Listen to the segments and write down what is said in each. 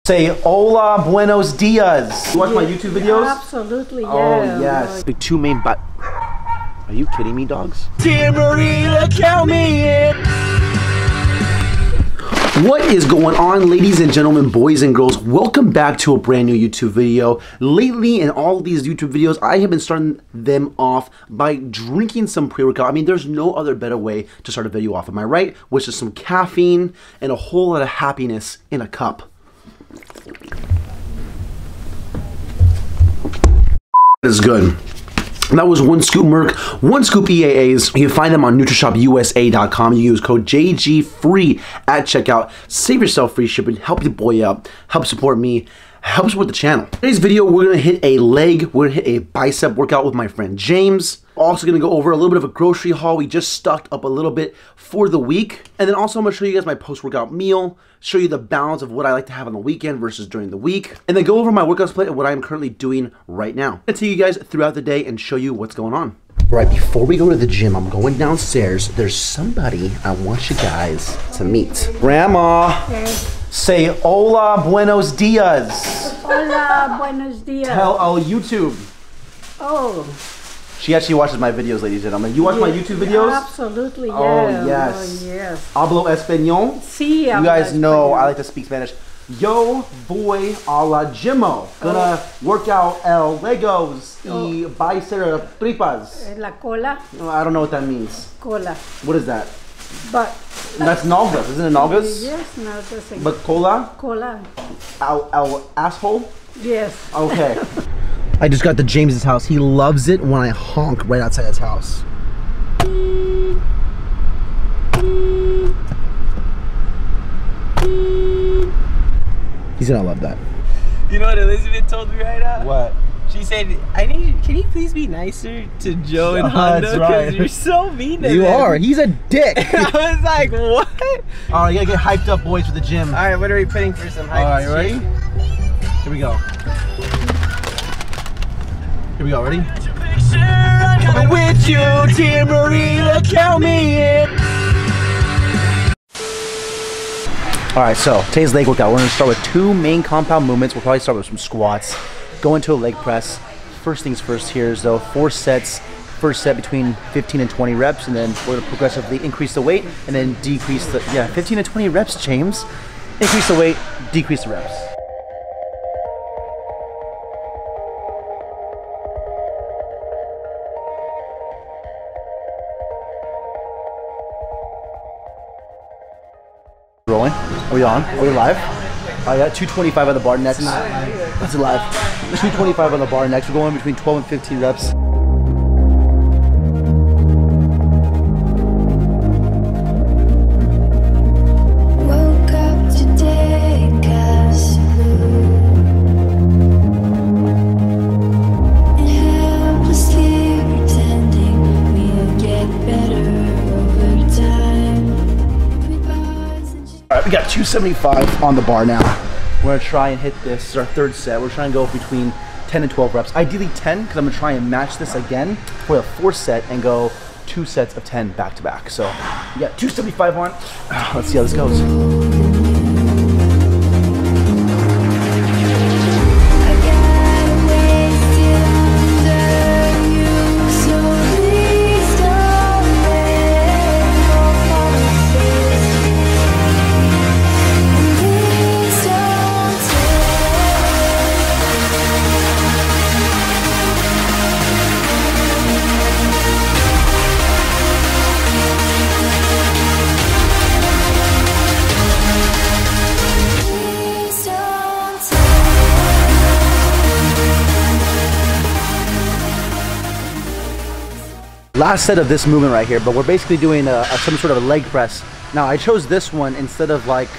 Say hola, buenos dias. You watch my YouTube videos? Absolutely, yeah. Oh, yes. The two main Are you kidding me, dogs? Dear Maria, count me in. What is going on, ladies and gentlemen, boys and girls? Welcome back to a brand new YouTube video. Lately, in all these YouTube videos, I have been starting them off by drinking some pre-workout. I mean, there's no other better way to start a video off, am I right? Which is some caffeine and a whole lot of happiness in a cup. That is good. That was one scoop Merc, one scoop EAAs. You can find them on NutriShopUSA.com. You use code JGFREE at checkout. Save yourself free shipping. Help your boy out. Help support me. Help support the channel. Today's video, we're gonna hit a leg. We're gonna hit a bicep workout with my friend James. Also gonna go over a little bit of a grocery haul. We just stocked up a little bit for the week. And then also I'm gonna show you guys my post-workout meal, show you the balance of what I like to have on the weekend versus during the week, and then go over my workout split and what I'm currently doing right now. I'm gonna take you guys throughout the day and show you what's going on. Right before we go to the gym, I'm going downstairs. There's somebody I want you guys to meet. Grandma, say hola, buenos dias. Hola, buenos dias. Tell YouTube. Oh. She actually watches my videos, ladies and gentlemen. You watch my YouTube videos? Absolutely, yeah. Oh, yes. Oh, yes. Hablo español? Sí, you guys know I like to speak Spanish. Yo voy a la gymo. Gonna work out el legos y bicep tripas. La cola? I don't know what that means. Cola. What is that? But that's nalgas, isn't it nalgas? Yes, nalgas. But cola? Cola. Our asshole? Yes. Okay. I just got to James's house. He loves it when I honk right outside his house. He's gonna love that. You know what Elizabeth told me right now? What? She said, can you please be nicer to Joe and Honda? Because right. you're so mean to You them. are. He's a dick. I was like, what? All right, you gotta get hyped up, boys, for the gym. All right, what are we putting for some hype? All right, you ready? Here we go. Here we go, ready? I'm with you, dear Maria, count me in. Alright, so today's leg workout. We're gonna start with two main compound movements. We'll probably start with some squats, go into a leg press. First things first here is though 4 sets. First set between 15 and 20 reps, and then we're gonna progressively increase the weight and then decrease the 15 to 20 reps, James. Increase the weight, decrease the reps. Rolling. Are we on? Are we live? I got 225 on the bar next. That's live. 225 on the bar next. We're going between 12 and 15 reps. Woke up today, cast blue, and helplessly pretending we'll get better over time. All right, we got 275 on the bar now. We're gonna try and hit this. This is our third set. We're trying to go between 10 and 12 reps. Ideally 10, because I'm gonna try and match this again for a 4th set and go 2 sets of 10 back to back. So we got 275 on. Let's see how this goes. Last set of this movement right here, but we're basically doing some sort of a leg press. Now I chose this one instead of like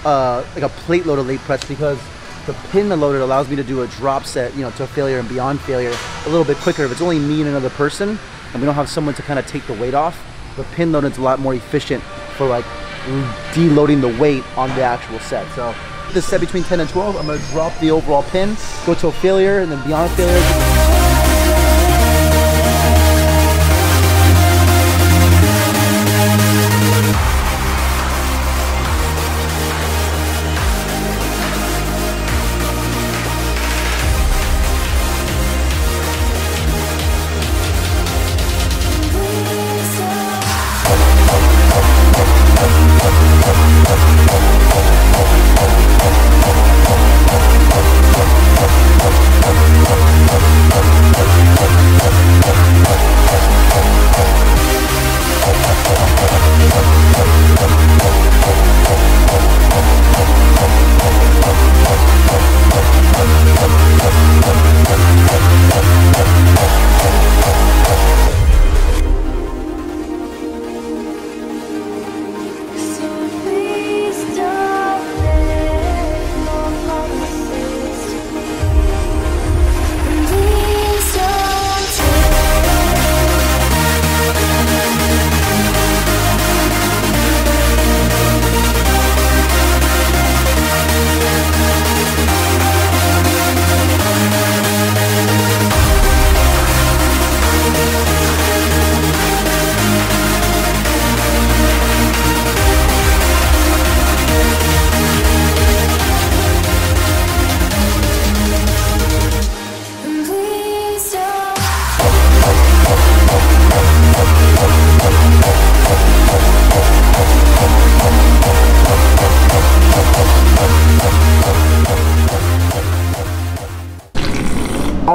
a plate loaded leg press because the pin loaded allows me to do a drop set, you know, to failure and beyond failure a little bit quicker. If it's only me and another person and we don't have someone to kind of take the weight off, the pin loaded is a lot more efficient for like deloading the weight on the actual set. So this set between 10 and 12, I'm gonna drop the overall pin, go to a failure and then beyond failure.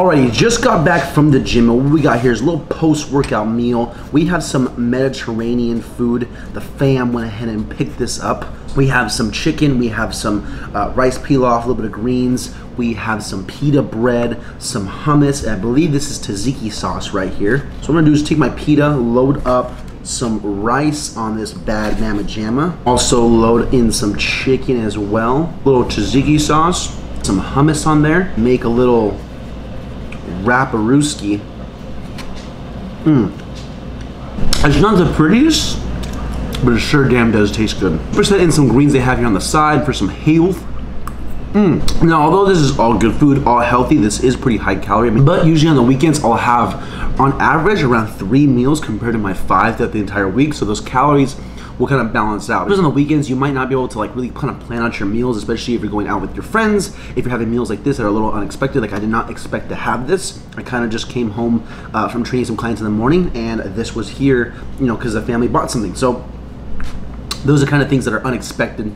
Alrighty, just got back from the gym, and what we got here is a little post-workout meal. We have some Mediterranean food. The fam went ahead and picked this up. We have some chicken, we have some rice pilaf, a little bit of greens, we have some pita bread, some hummus, and I believe this is tzatziki sauce right here. So what I'm gonna do is take my pita, load up some rice on this bag mamma jamma. Also load in some chicken as well. Little tzatziki sauce, some hummus on there. Make a little wrapperooski. It's not the prettiest, but it sure damn does taste good. First, in some greens they have here on the side for some health. Now, although this is all good food, all healthy, this is pretty high calorie. But usually on the weekends, I'll have, on average, around 3 meals compared to my 5 throughout the entire week. So those calories will kind of balance out. Because on the weekends, you might not be able to like really kind of plan out your meals, especially if you're going out with your friends. If you're having meals like this that are a little unexpected, like I did not expect to have this. I kind of just came home from training some clients in the morning, and this was here, you know, because the family bought something. So those are kind of things that are unexpected.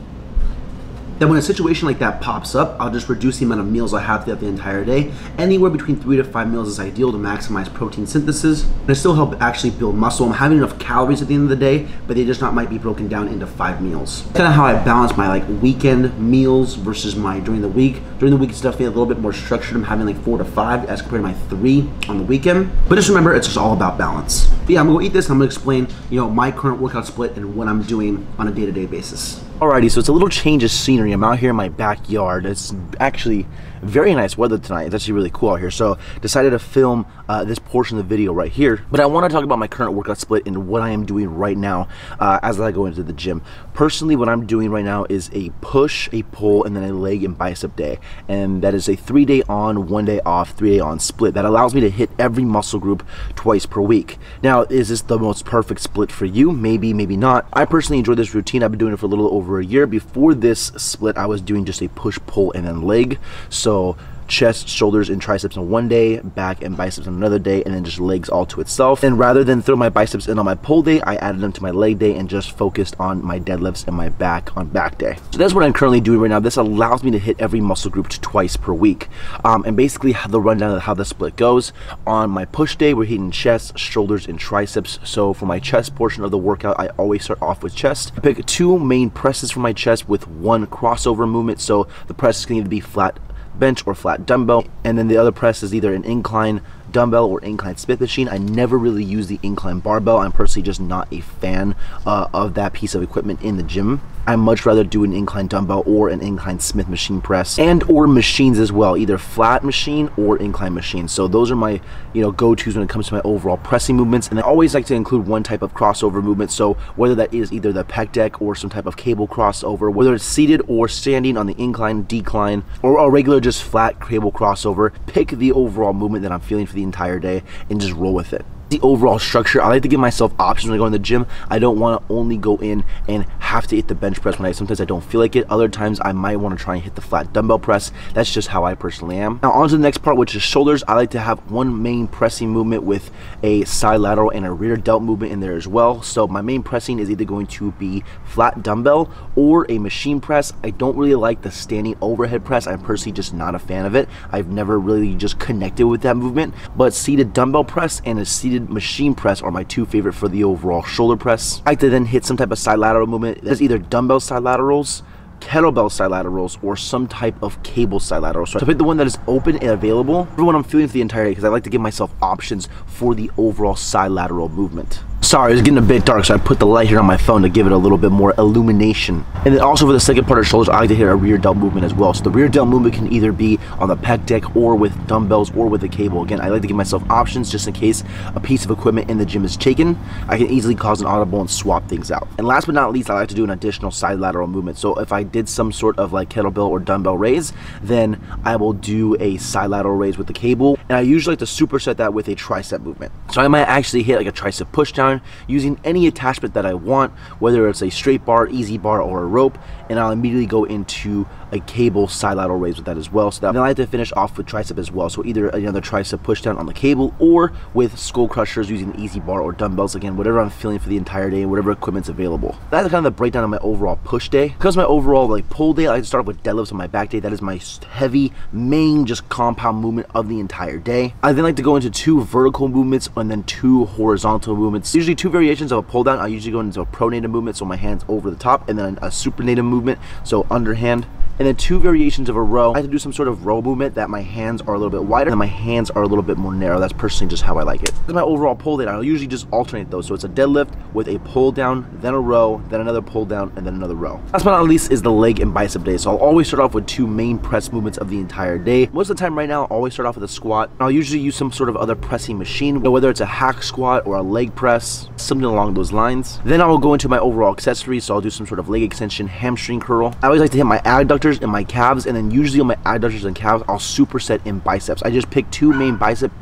Then when a situation like that pops up, I'll just reduce the amount of meals I have throughout the entire day. Anywhere between 3 to 5 meals is ideal to maximize protein synthesis. And it still help actually build muscle. I'm having enough calories at the end of the day, but they just not might be broken down into 5 meals. Kind of how I balance my like weekend meals versus my during the week. During the week it's definitely a little bit more structured. I'm having like 4 to 5 as compared to my 3 on the weekend. But just remember, it's just all about balance. But yeah, I'm gonna go eat this and I'm gonna explain, you know, my current workout split and what I'm doing on a day-to-day basis. Alrighty, so it's a little change of scenery. I'm out here in my backyard. It's actually very nice weather tonight. It's actually really cool out here. So decided to film this portion of the video right here. But I want to talk about my current workout split and what I am doing right now as I go into the gym. Personally, what I'm doing right now is a push, a pull, and then a leg and bicep day. And that is a 3-day on, 1 day off, 3-day on split. That allows me to hit every muscle group twice per week. Now, is this the most perfect split for you? Maybe, maybe not. I personally enjoy this routine. I've been doing it for a little over a year. Before this split, I was doing just a push, pull, and then leg. So chest, shoulders, and triceps on 1 day, back and biceps on another day, and then just legs all to itself. And rather than throw my biceps in on my pull day, I added them to my leg day and just focused on my deadlifts and my back on back day. So that's what I'm currently doing right now. This allows me to hit every muscle group twice per week. And basically the rundown of how the split goes. On my push day, we're hitting chest, shoulders, and triceps. So for my chest portion of the workout, I always start off with chest. I pick 2 main presses for my chest with 1 crossover movement. So the press can either be flat bench or flat dumbbell, and then the other press is either an incline dumbbell or incline Smith machine. I never really use the incline barbell. I'm personally just not a fan of that piece of equipment in the gym. I much rather do an incline dumbbell or an incline Smith machine press, and or machines as well, either flat machine or incline machine. So those are my, you know, go-tos when it comes to my overall pressing movements. And I always like to include one type of crossover movement. So whether that is either the pec deck or some type of cable crossover, whether it's seated or standing on the incline, decline, or a regular just flat cable crossover, pick the overall movement that I'm feeling for the entire day and just roll with it. The overall structure, I like to give myself options when I go in the gym. I don't want to only go in and have to hit the bench press when sometimes I don't feel like it. Other times I might want to try and hit the flat dumbbell press. That's just how I personally am. Now on to the next part, which is shoulders. I like to have 1 main pressing movement with a side lateral and a rear delt movement in there as well. So my main pressing is either going to be flat dumbbell or a machine press. I don't really like the standing overhead press. I'm personally just not a fan of it. I've never really just connected with that movement. But seated dumbbell press and a seated machine press are my 2 favorite for the overall shoulder press. I like to then hit some type of side lateral movement. That's either dumbbell side laterals, kettlebell side laterals, or some type of cable side lateral. So I pick the one that is open and available for what I'm feeling for the entire day, because I like to give myself options for the overall side lateral movement. Sorry, it's getting a bit dark, so I put the light here on my phone to give it a little bit more illumination. And then also for the second part of shoulders, I like to hit a rear delt movement as well. So the rear delt movement can either be on the pec deck or with dumbbells or with a cable. Again, I like to give myself options just in case a piece of equipment in the gym is taken. I can easily cause an audible and swap things out. And last but not least, I like to do an additional side lateral movement. So if I did some sort of like kettlebell or dumbbell raise, then I will do a side lateral raise with the cable. And I usually like to superset that with a tricep movement. So I might actually hit like a tricep push down using any attachment that I want, whether it's a straight bar, easy bar, or a rope, and I'll immediately go into a cable side lateral raise with that as well. So that, then I like to finish off with tricep as well. So either another tricep push down on the cable or with skull crushers using the easy bar or dumbbells. Again, whatever I'm feeling for the entire day, whatever equipment's available. That's kind of the breakdown of my overall push day. Because my overall like pull day, I like to start off with deadlifts on my back day. That is my heavy main just compound movement of the entire day. I then like to go into 2 vertical movements and then 2 horizontal movements. Usually 2 variations of a pull down. I usually go into a pronated movement, so my hands over the top, and then a supinated movement, so underhand. And then 2 variations of a row. I like to do some sort of row movement that my hands are a little bit wider and my hands are a little bit more narrow. That's personally just how I like it. This is my overall pull day. I'll usually just alternate those. So it's a deadlift with a pull down, then a row, then another pull down, and then another row. Last but not least is the leg and bicep day. So I'll always start off with 2 main press movements of the entire day. Most of the time right now, I'll always start off with a squat. I'll usually use some sort of other pressing machine, whether it's a hack squat or a leg press, something along those lines. Then I will go into my overall accessories. So I'll do some sort of leg extension, hamstring curl. I always like to hit my adductors and my calves, and then usually on my adductors and calves, I'll superset in biceps. I just pick 2 main bicep.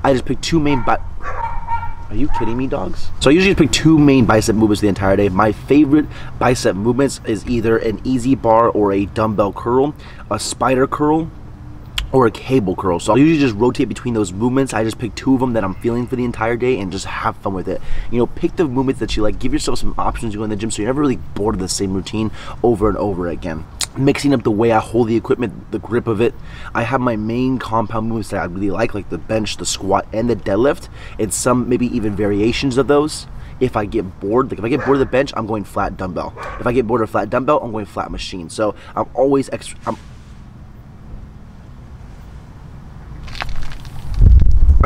Are you kidding me, dogs? So I usually just pick 2 main bicep movements the entire day. My favorite bicep movements is either an easy bar or a dumbbell curl, a spider curl, or a cable curl. So I'll usually just rotate between those movements. I just pick 2 of them that I'm feeling for the entire day and just have fun with it. You know, pick the movements that you like. Give yourself some options to go in the gym so you're never really bored of the same routine over and over again. Mixing up the way I hold the equipment, the grip of it. I have my main compound movements that I really like the bench, the squat, and the deadlift, and some maybe even variations of those. If I get bored, like if I get bored of the bench, I'm going flat dumbbell. If I get bored of flat dumbbell, I'm going flat machine. So I'm always Alright,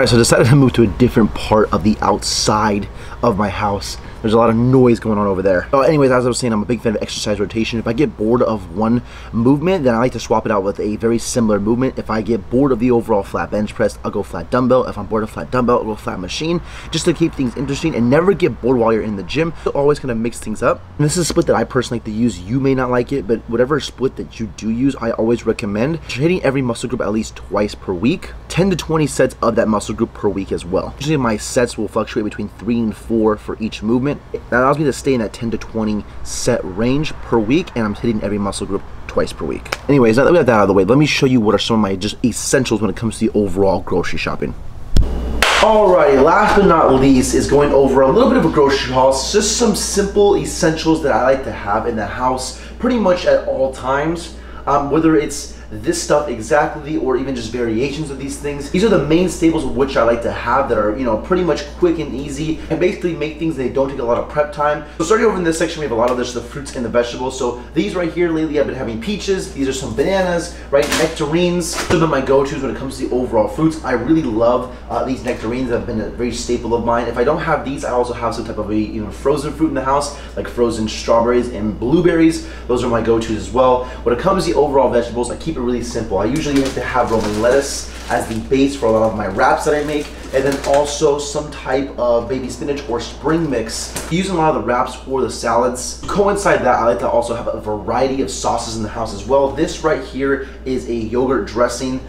so I decided to move to a different part of the outside of my house. There's a lot of noise going on over there. So anyways, as I was saying, I'm a big fan of exercise rotation. If I get bored of one movement, then I like to swap it out with a very similar movement. If I get bored of the overall flat bench press, I'll go flat dumbbell. If I'm bored of flat dumbbell, I'll go flat machine, just to keep things interesting and never get bored while you're in the gym. So always kind of mix things up. And this is a split that I personally like to use. You may not like it, but whatever split that you do use, I always recommend hitting every muscle group at least twice per week. 10 to 20 sets of that muscle group per week as well. Usually my sets will fluctuate between 3 and 4 for each movement. That allows me to stay in that 10 to 20 set range per week, and I'm hitting every muscle group twice per week. Anyways, now that we got that out of the way, let me show you what are some of my just essentials when it comes to the overall grocery shopping. Alrighty, last but not least is going over a little bit of a grocery haul. It's just some simple essentials that I like to have in the house pretty much at all times. Whether it's this stuff exactly or even just variations of these things. These are the main staples of which I like to have that are, you know, pretty much quick and easy and basically make things that don't take a lot of prep time. So starting over in this section, we have a lot of this, the fruits and the vegetables. So these right here, lately I've been having peaches. These are some bananas, right? Nectarines. Some of my go-tos when it comes to the overall fruits. I really love these nectarines. Have been a very staple of mine. If I don't have these, I also have some type of a frozen fruit in the house, like frozen strawberries and blueberries. Those are my go-tos as well. When it comes to the overall vegetables, I keep it really simple. I usually like to have romaine lettuce as the base for a lot of my wraps that I make, and then also some type of baby spinach or spring mix. Using a lot of the wraps or the salads. To coincide that, I like to also have a variety of sauces in the house as well. This right here is a yogurt dressing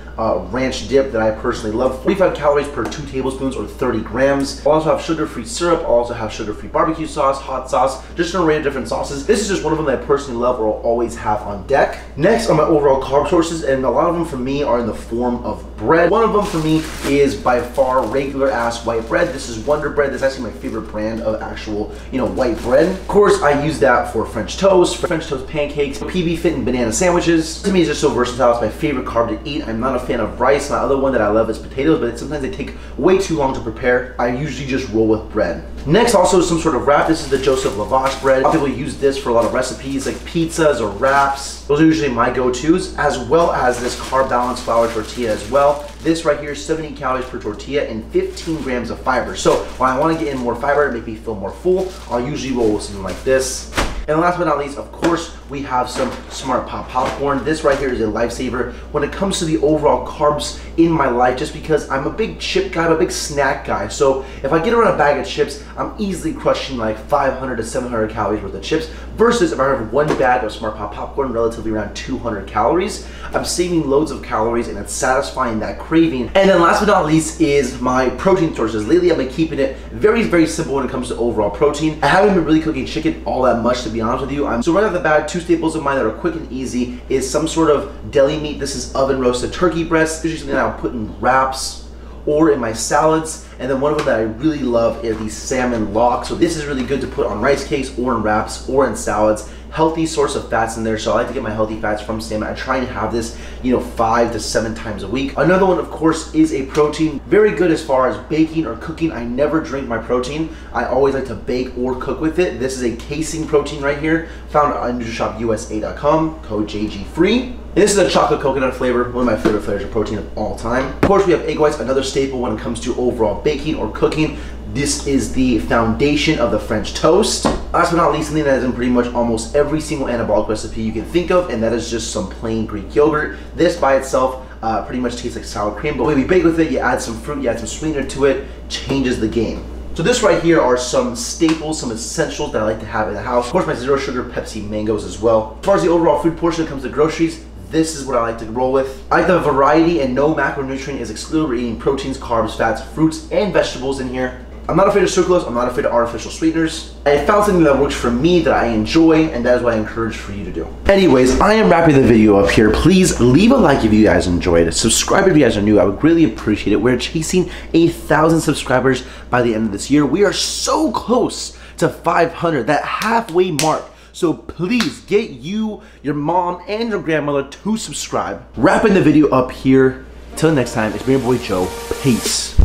ranch dip that I personally love. 45 calories per 2 tablespoons or 30 grams. I'll also have sugar-free syrup. I'll also have sugar-free barbecue sauce, hot sauce, just an array of different sauces. This is just one of them that I personally love or will always have on deck. Next are my overall carb sources, and a lot of them for me are in the form of bread. One of them for me is by far regular ass white bread. This is Wonder Bread. This is actually my favorite brand of actual, white bread. Of course, I use that for French toast pancakes, PB Fit and banana sandwiches. To me, it's just so versatile. It's my favorite carb to eat. I'm not a fan of rice. My other one that I love is potatoes, but sometimes they take way too long to prepare. I usually just roll with bread. Next, also some sort of wrap. This is the Joseph Lavox bread. A lot of people use this for a lot of recipes like pizzas or wraps. Those are usually my go-tos, as well as this carb balanced flour tortilla as well. This right here is 70 calories per tortilla and 15 grams of fiber. So when I want to get in more fiber, make me feel more full, I'll usually roll with something like this. And last but not least, of course, we have some Smart Pop popcorn. This right here is a lifesaver when it comes to the overall carbs in my life, just because I'm a big chip guy, I'm a big snack guy. So if I get around a bag of chips, I'm easily crushing like 500 to 700 calories worth of chips, versus if I have one bag of Smart Pop popcorn, relatively around 200 calories. I'm saving loads of calories and it's satisfying that craving. And then last but not least is my protein sources. Lately I've been keeping it very simple when it comes to overall protein. I haven't been really cooking chicken all that much, to be honest with you. So right off the bat, 2 two staples of mine that are quick and easy is some sort of deli meat. This is oven roasted turkey breast. Usually something that I'll put in wraps or in my salads. And then one of them that I really love is these salmon lox. So this is really good to put on rice cakes or in wraps or in salads. Healthy source of fats in there, so I like to get my healthy fats from salmon. I try and have this, 5 to 7 times a week. Another one, of course, is a protein. Very good as far as baking or cooking. I never drink my protein. I always like to bake or cook with it. This is a casein protein right here, found on NutriShopUSA.com, code JG-free. And this is a chocolate coconut flavor, one of my favorite flavors of protein of all time. Of course, we have egg whites, another staple when it comes to overall baking or cooking. This is the foundation of the French toast. Last but not least, something that is in pretty much almost every single anabolic recipe you can think of, and that is just some plain Greek yogurt. This by itself pretty much tastes like sour cream, but when we bake with it, you add some fruit, you add some sweetener to it, changes the game. So this right here are some staples, some essentials that I like to have in the house. Of course, my zero sugar Pepsi mangoes as well. As far as the overall food portion comes to groceries, this is what I like to roll with. I like the variety and no macronutrient is excluded. We're eating proteins, carbs, fats, fruits, and vegetables in here. I'm not afraid of sucralose, I'm not afraid of artificial sweeteners. I found something that works for me that I enjoy, and that is what I encourage for you to do. Anyways, I am wrapping the video up here. Please leave a like if you guys enjoyed it. Subscribe if you guys are new, I would greatly appreciate it. We're chasing 1,000 subscribers by the end of this year. We are so close to 500, that halfway mark. So please get you, your mom, and your grandmother to subscribe. Wrapping the video up here. Till next time, it's been your boy Joe. Peace.